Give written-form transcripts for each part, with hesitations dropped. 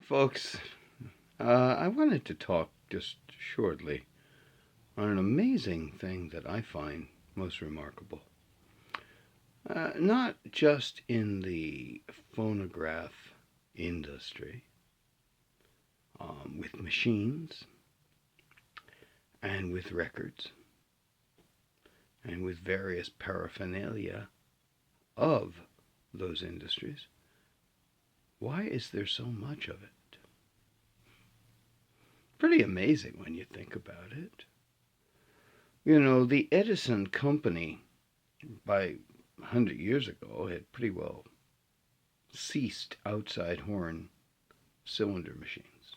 Folks, I wanted to talk just shortly on an amazing thing that I find most remarkable. Not just in the phonograph industry, with machines and with records and with various paraphernalia of those industries. Why is there so much of it? Pretty amazing when you think about it. You know, the Edison company, by 100 years ago, had pretty well ceased outside horn cylinder machines.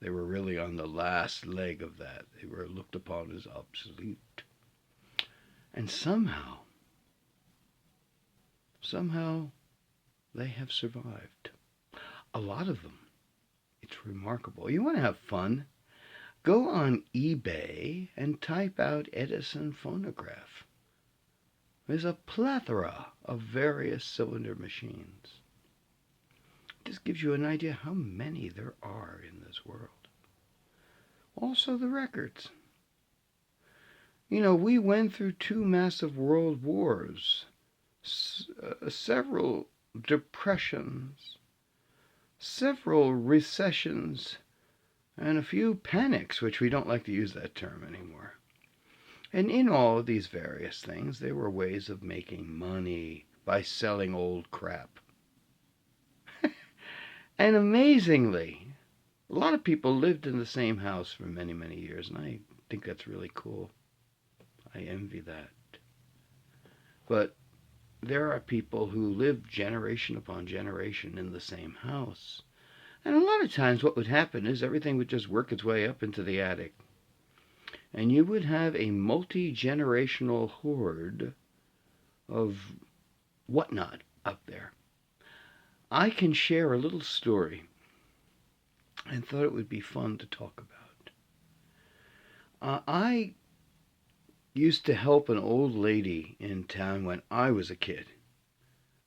They were really on the last leg of that. They were looked upon as obsolete. And somehow, they have survived. A lot of them. It's remarkable. You want to have fun? Go on eBay and type out Edison phonograph. There's a plethora of various cylinder machines. This gives you an idea how many there are in this world. Also the records. You know, we went through two massive world wars, several depressions, several recessions, and a few panics, which we don't like to use that term anymore. And in all of these various things, there were ways of making money by selling old crap. And amazingly, a lot of people lived in the same house for many, many years, and I think that's really cool. I envy that. But there are people who live generation upon generation in the same house. And a lot of times what would happen is everything would just work its way up into the attic. And you would have a multi-generational horde of whatnot up there. I can share a little story and thought it would be fun to talk about. I used to help an old lady in town when I was a kid.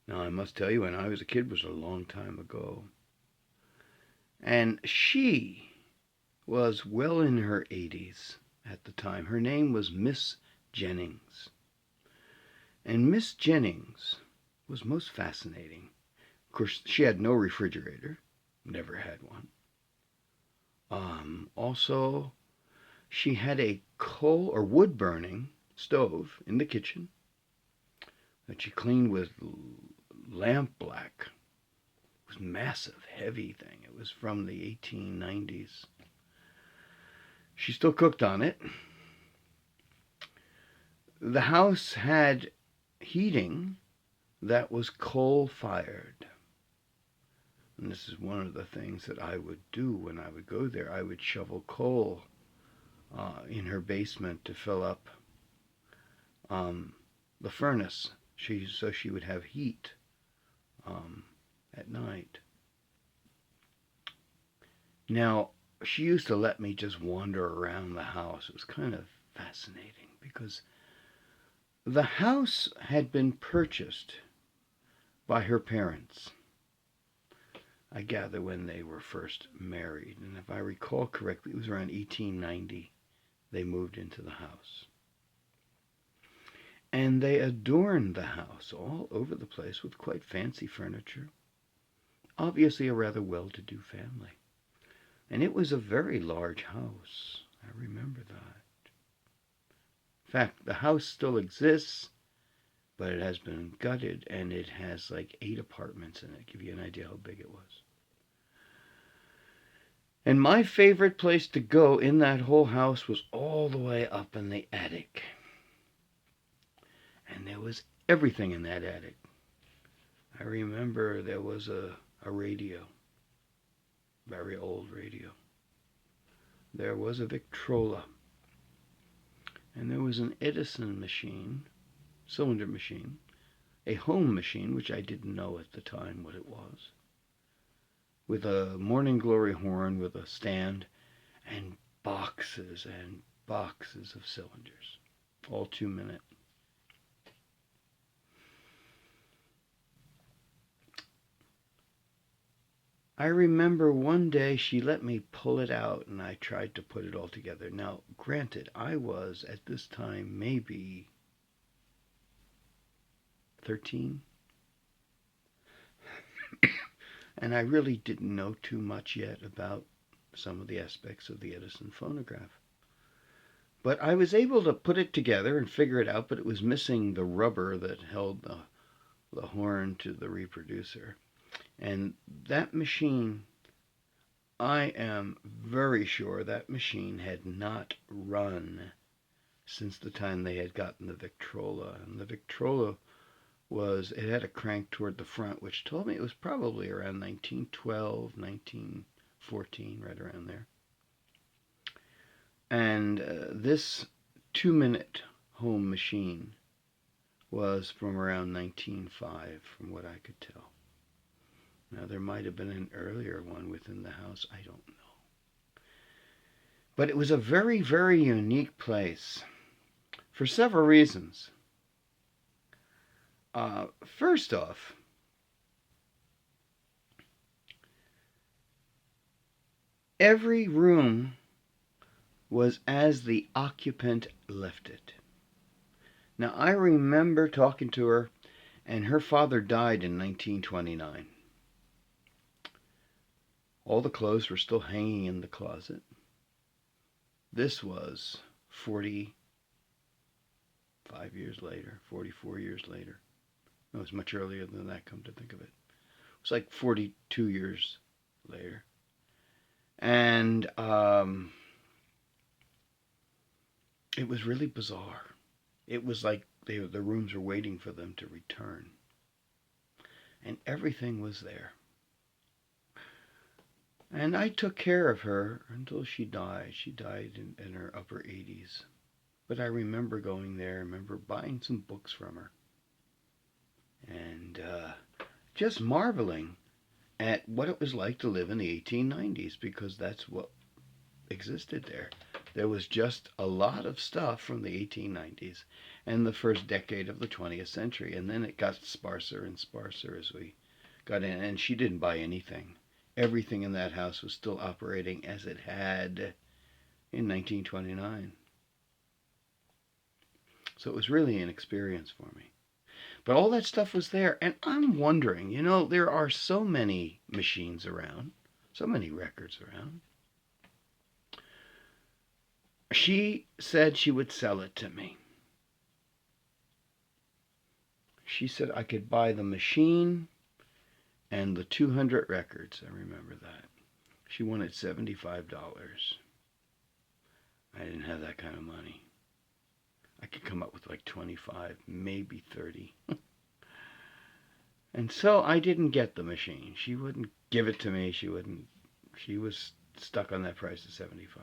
Now, I must tell you, when I was a kid was a long time ago. And she was well in her 80s at the time. Her name was Miss Jennings. And Miss Jennings was most fascinating. Of course, she had no refrigerator. Never had one. Also, she had a coal or wood burning stove in the kitchen that she cleaned with lamp black. It was a massive, heavy thing. It was from the 1890s. She still cooked on it. The house had heating that was coal-fired. And this is one of the things that I would do when I would go there. I would shovel coal in her basement to fill up the furnace, so she would have heat at night. Now, she used to let me just wander around the house. It was kind of fascinating because the house had been purchased by her parents, I gather, when they were first married. And if I recall correctly, it was around 1890 they moved into the house. And they adorned the house all over the place with quite fancy furniture. Obviously a rather well-to-do family. And it was a very large house. I remember that. In fact, the house still exists, but it has been gutted, and it has like 8 apartments in it. Give you an idea how big it was. And my favorite place to go in that whole house was all the way up in the attic. And there was everything in that attic. I remember there was a radio, very old radio. There was a Victrola. And there was an Edison machine, cylinder machine, a home machine, which I didn't know at the time what it was, with a morning glory horn with a stand, and boxes of cylinders, all 2-minute. I remember one day she let me pull it out and I tried to put it all together. Now, granted, I was at this time maybe 13, and I really didn't know too much yet about some of the aspects of the Edison phonograph. But I was able to put it together and figure it out, but it was missing the rubber that held the horn to the reproducer. And that machine, I am very sure that machine had not run since the time they had gotten the Victrola. And the Victrola it had a crank toward the front, which told me it was probably around 1912, 1914, right around there. And this 2-minute home machine was from around 1905, from what I could tell. Now, there might have been an earlier one within the house. I don't know. But it was a very, very unique place for several reasons. First off, every room was as the occupant left it. Now, I remember talking to her, and her father died in 1929. All the clothes were still hanging in the closet. This was 45 years later, 44 years later. It was much earlier than that, come to think of it. It was like 42 years later. And it was really bizarre. It was like the rooms were waiting for them to return. And everything was there. And I took care of her until she died. She died in her upper 80s. But I remember going there, I remember buying some books from her. And just marveling at what it was like to live in the 1890s, because that's what existed there. There was just a lot of stuff from the 1890s and the first decade of the 20th century. And then it got sparser and sparser as we got in. And she didn't buy anything. Everything in that house was still operating as it had in 1929. So it was really an experience for me. But all that stuff was there, and I'm wondering, there are so many machines around, so many records around. She said she would sell it to me. She said I could buy the machine and the 200 records. I remember that. She wanted $75. I didn't have that kind of money. I could come up with like 25, maybe 30. And so I didn't get the machine. She wouldn't give it to me. She was stuck on that price of 75.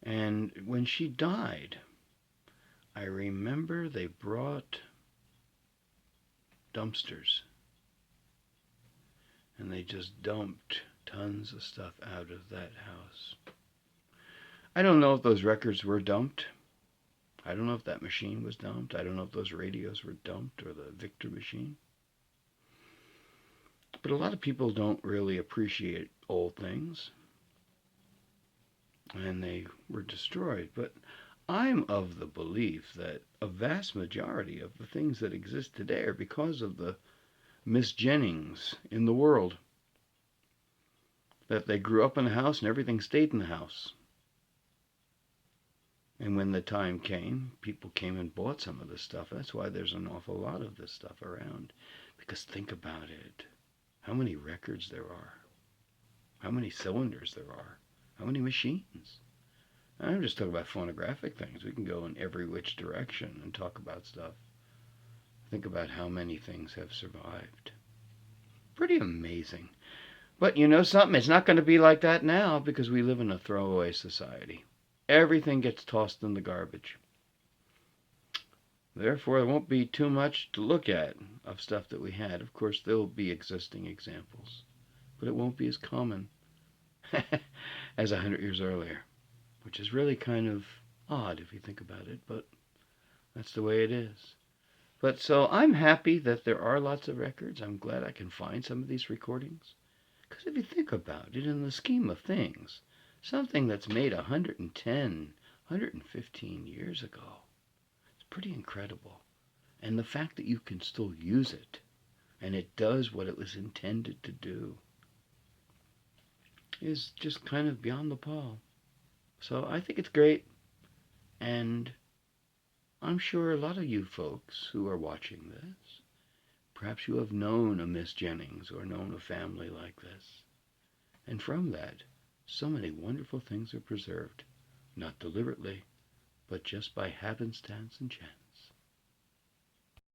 And when she died, I remember they brought dumpsters. And they just dumped tons of stuff out of that house. I don't know if those records were dumped. I don't know if that machine was dumped. I don't know if those radios were dumped or the Victor machine. But a lot of people don't really appreciate old things. And they were destroyed. But I'm of the belief that a vast majority of the things that exist today are because of the Miss Jennings in the world. That they grew up in a house and everything stayed in the house. And when the time came, people came and bought some of this stuff. That's why there's an awful lot of this stuff around. Because think about it. How many records there are. How many cylinders there are. How many machines. I'm just talking about phonographic things. We can go in every which direction and talk about stuff. Think about how many things have survived. Pretty amazing. But you know something? It's not going to be like that now because we live in a throwaway society. Everything gets tossed in the garbage. Therefore, there won't be too much to look at of stuff that we had. Of course, there will be existing examples, but it won't be as common as 100 years earlier, which is really kind of odd if you think about it, but that's the way it is. But so I'm happy that there are lots of records. I'm glad I can find some of these recordings. Because if you think about it, in the scheme of things, something that's made 110, 115 years ago, it's pretty incredible. And the fact that you can still use it, and it does what it was intended to do, is just kind of beyond the pale. So I think it's great, and I'm sure a lot of you folks who are watching this, perhaps you have known a Miss Jennings or known a family like this. And from that, so many wonderful things are preserved, not deliberately, but just by happenstance and chance.